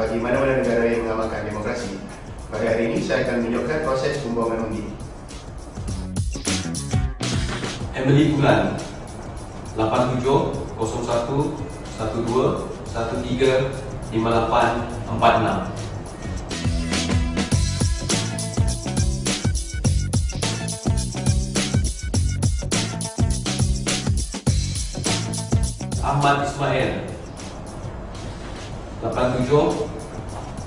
bagi mana-mana negara yang mengamalkan demokrasi, pada hari ini saya akan menunjukkan proses pembuangan undi. Emily Bulan 8701 12 13 5846. Ahmad Ismail 87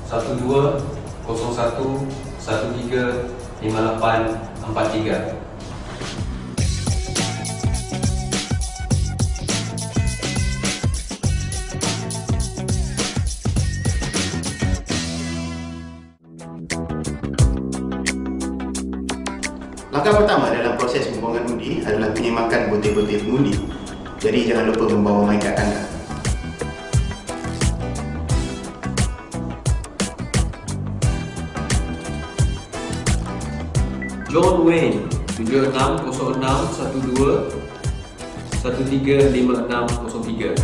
12 01 13 5843. Langkah pertama dalam proses pembuangan undi adalah menyemakan butir-butir pengundi. Jadi jangan lupa membawa MyCard anda. John Wayne 7606 12 135603.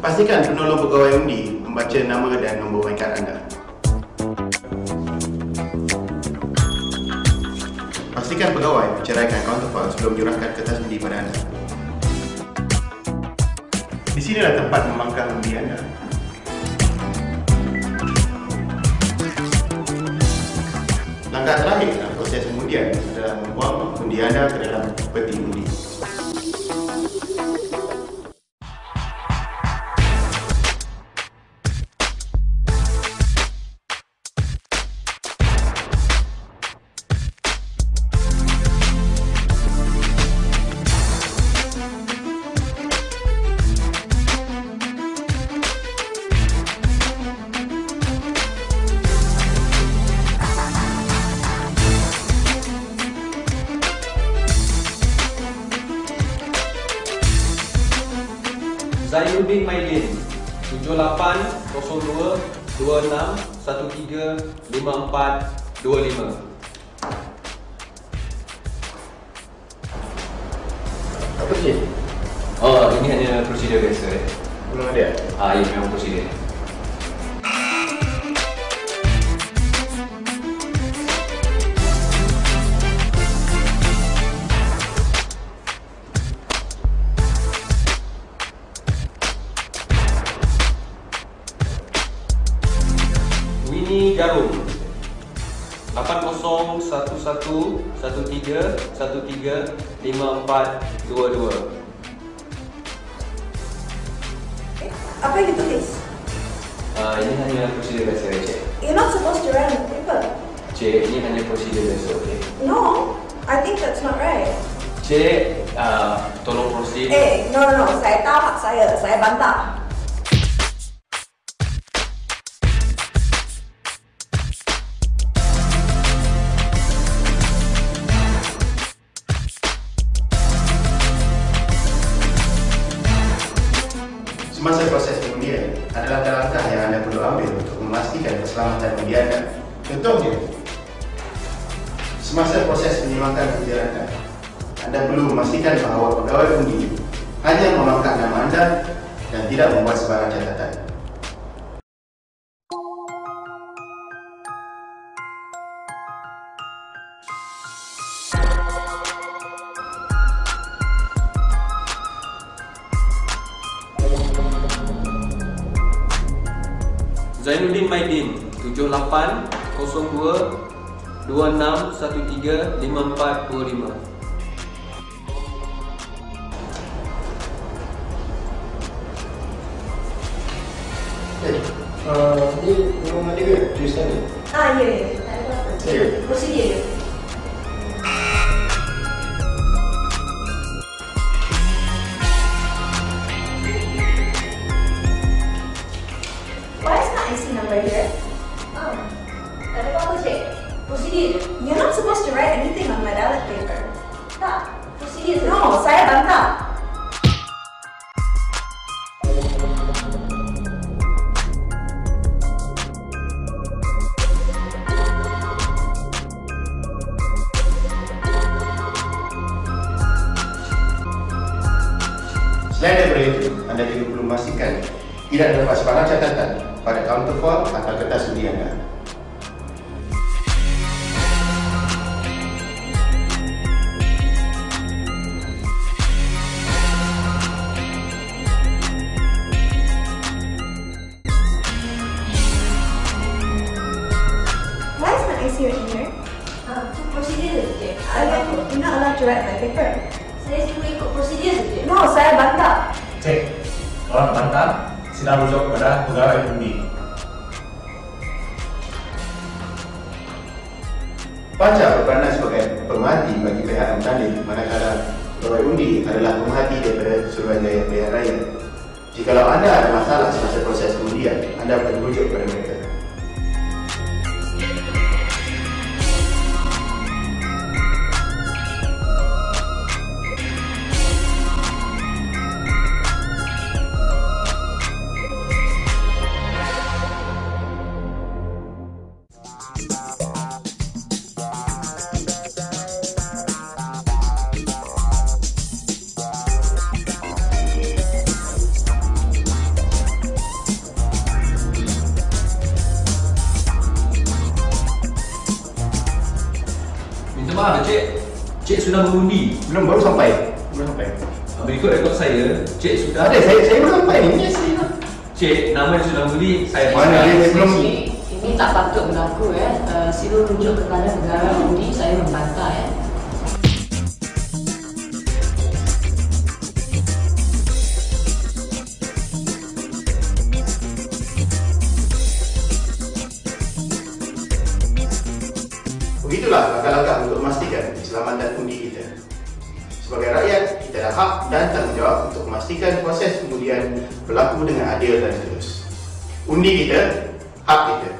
Pastikan penolong pegawai undi membaca nama dan nombor MyCard anda. Pastikan pegawai menceraikan counterfile sebelum menyurahkan kertas undi pada anda. Di sinilah tempat memangkang undi anda. Langkah terakhir dalam proses pengundian adalah membuang undi anda ke dalam peti undi. Zainuddin Maidin 7802 26 13 54 25. Apa sih? Oh, ini hanya prosedur biasa. Belum ada? Ya, memang prosedur. Winnie Jarum 8011 13 13 5422. Apa yang ditulis? Ini hanya prosedur biasa, Cik. You're not supposed to write on the paper. Cik, ini hanya prosedur biasa, okey? No, I think that's not right. Cik, tolong proceed. No, saya tahu hak saya bantah. Semasa proses pengundian, ada langkah-langkah yang anda perlu ambil untuk memastikan keselamatan undi anda. Contohnya, semasa proses menyemakan undi anda perlu memastikan bahawa pegawai undi hanya memangkat nama anda dan tidak membuat sebarang catatan. Zainuddin Maidin 7802 26 13 5425. Ini memang ada ke tulisan ni? Ya. Prosedur je. Why is my IC number here? Tak ada apa-apa, Cik. Prosedur je. You're not supposed to write anything on my ballot paper. Tak, prosedur je. No, saya bantah. Selain tidak terdapat sebarang catatan pada counterfoil atau kertas undi anda. Why is my IC written here? Itu prosedur je, Cik. You're not allowed to write my paper. Saya cuma ikut prosedur je, Cik. No, saya bantah. Cek, orang bantah, silakan rujuk kepada pegawai undi. Pajak berperanan sebagai pemerhati bagi pihak yang bertanding, manakala pegawai undi adalah pemerhati daripada Suruhanjaya Pilihan Raya. Jikalau anda ada masalah semasa proses pengundian, anda perlu merujuk kepada mereka. Minta maaf Cik. Cik sudah mengundi. Belum, baru sampai. Berikut rekod saya, Cik sudah. Ada, saya baru sampai ni. Yes, Cik, nama yang sudah mengundi saya Mana dia? Saya belum. Ini tak patut berlaku ya. Sila rujuk kepada pegawai undi, saya membantah ya. Begitulah langkah-langkah untuk memastikan keselamatan undi kita. Sebagai rakyat, kita ada hak dan tanggungjawab untuk memastikan proses pengundian berlaku dengan adil dan terus. Undi kita, hak kita.